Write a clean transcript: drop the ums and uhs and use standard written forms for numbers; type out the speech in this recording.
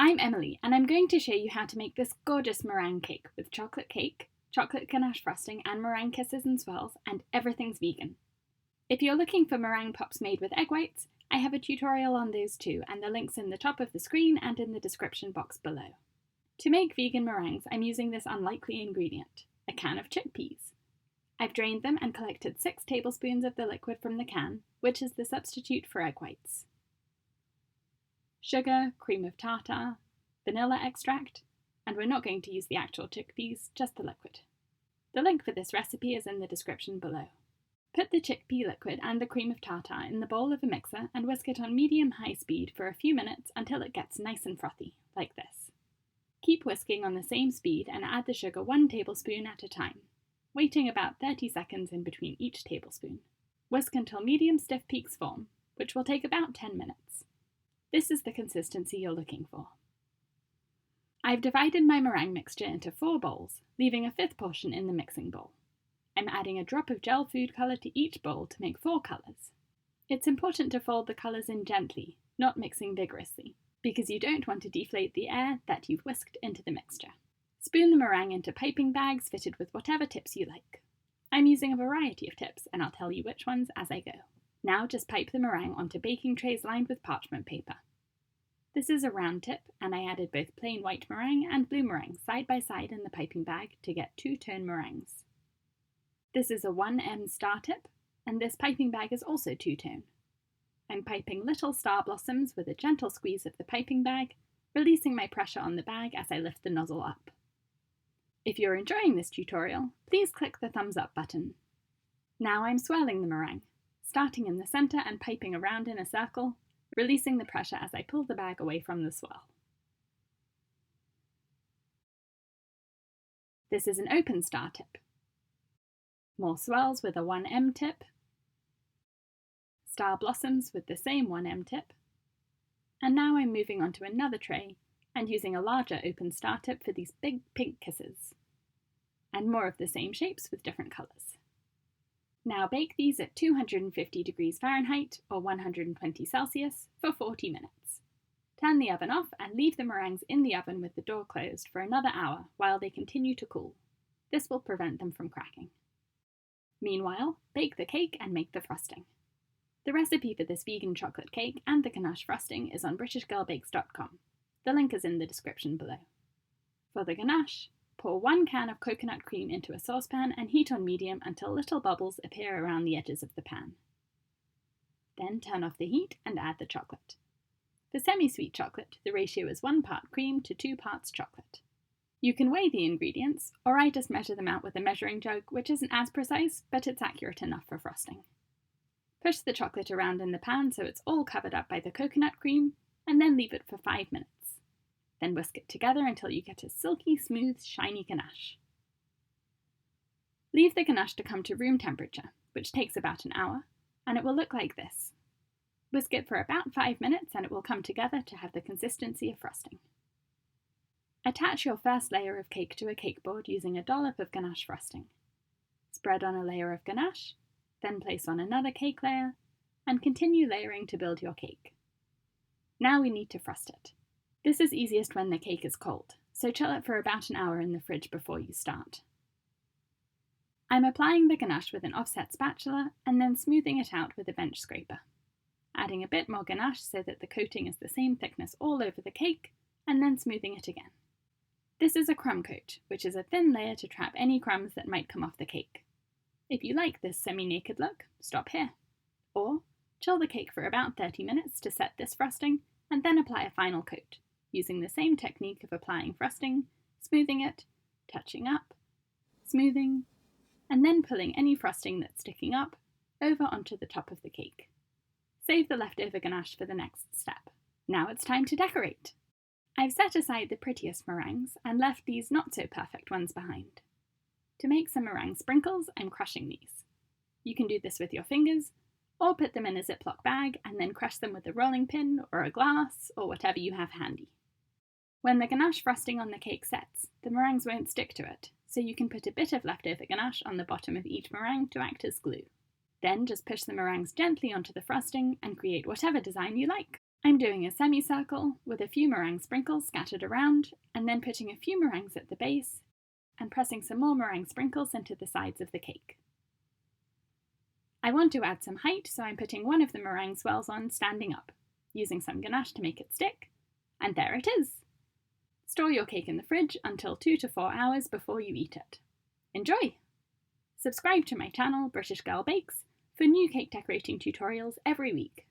I'm Emily, and I'm going to show you how to make this gorgeous meringue cake with chocolate cake, chocolate ganache frosting, and meringue kisses and swirls, and everything's vegan. If you're looking for meringue pops made with egg whites, I have a tutorial on those too, and the link's in the top of the screen and in the description box below. To make vegan meringues, I'm using this unlikely ingredient, a can of chickpeas. I've drained them and collected 6 tablespoons of the liquid from the can, which is the substitute for egg whites. Sugar, cream of tartar, vanilla extract, and we're not going to use the actual chickpeas, just the liquid. The link for this recipe is in the description below. Put the chickpea liquid and the cream of tartar in the bowl of a mixer and whisk it on medium-high speed for a few minutes until it gets nice and frothy, like this. Keep whisking on the same speed and add the sugar 1 tablespoon at a time, waiting about 30 seconds in between each tablespoon. Whisk until medium stiff peaks form, which will take about 10 minutes. This is the consistency you're looking for. I've divided my meringue mixture into 4 bowls, leaving a 5th portion in the mixing bowl. I'm adding a drop of gel food colour to each bowl to make 4 colours. It's important to fold the colours in gently, not mixing vigorously, because you don't want to deflate the air that you've whisked into the mixture. Spoon the meringue into piping bags fitted with whatever tips you like. I'm using a variety of tips, and I'll tell you which ones as I go. Now just pipe the meringue onto baking trays lined with parchment paper. This is a round tip, and I added both plain white meringue and blue meringue side by side in the piping bag to get 2-tone meringues. This is a 1M star tip, and this piping bag is also 2-tone. I'm piping little star blossoms with a gentle squeeze of the piping bag, releasing my pressure on the bag as I lift the nozzle up. If you're enjoying this tutorial, please click the thumbs up button. Now I'm swirling the meringue, starting in the centre and piping around in a circle, releasing the pressure as I pull the bag away from the swirl. This is an open star tip. More swirls with a 1M tip, star blossoms with the same 1M tip, and now I'm moving on to another tray and using a larger open star tip for these big pink kisses, and more of the same shapes with different colours. Now bake these at 250 degrees Fahrenheit or 120 Celsius for 40 minutes. Turn the oven off and leave the meringues in the oven with the door closed for another hour while they continue to cool. This will prevent them from cracking. Meanwhile, bake the cake and make the frosting. The recipe for this vegan chocolate cake and the ganache frosting is on britishgirlbakes.com. The link is in the description below. For the ganache, pour 1 can of coconut cream into a saucepan and heat on medium until little bubbles appear around the edges of the pan. Then turn off the heat and add the chocolate. For semi-sweet chocolate, the ratio is 1 part cream to 2 parts chocolate. You can weigh the ingredients, or I just measure them out with a measuring jug, which isn't as precise, but it's accurate enough for frosting. Push the chocolate around in the pan so it's all covered up by the coconut cream, and then leave it for 5 minutes. Then whisk it together until you get a silky, smooth, shiny ganache. Leave the ganache to come to room temperature, which takes about an hour, and it will look like this. Whisk it for about 5 minutes and it will come together to have the consistency of frosting. Attach your first layer of cake to a cake board using a dollop of ganache frosting. Spread on a layer of ganache, then place on another cake layer, and continue layering to build your cake. Now we need to frost it. This is easiest when the cake is cold, so chill it for about an hour in the fridge before you start. I'm applying the ganache with an offset spatula and then smoothing it out with a bench scraper. Adding a bit more ganache so that the coating is the same thickness all over the cake, and then smoothing it again. This is a crumb coat, which is a thin layer to trap any crumbs that might come off the cake. If you like this semi-naked look, stop here. Or chill the cake for about 30 minutes to set this frosting, and then apply a final coat, using the same technique of applying frosting, smoothing it, touching up, smoothing, and then pulling any frosting that's sticking up over onto the top of the cake. Save the leftover ganache for the next step. Now it's time to decorate. I've set aside the prettiest meringues and left these not so perfect ones behind. To make some meringue sprinkles, I'm crushing these. You can do this with your fingers, or put them in a Ziploc bag and then crush them with a rolling pin or a glass or whatever you have handy. When the ganache frosting on the cake sets, the meringues won't stick to it, so you can put a bit of leftover ganache on the bottom of each meringue to act as glue. Then just push the meringues gently onto the frosting and create whatever design you like. I'm doing a semicircle with a few meringue sprinkles scattered around, and then putting a few meringues at the base and pressing some more meringue sprinkles into the sides of the cake. I want to add some height, so I'm putting one of the meringue swirls on standing up, using some ganache to make it stick, and there it is! Store your cake in the fridge until 2 to 4 hours before you eat it. Enjoy! Subscribe to my channel, British Girl Bakes, for new cake decorating tutorials every week.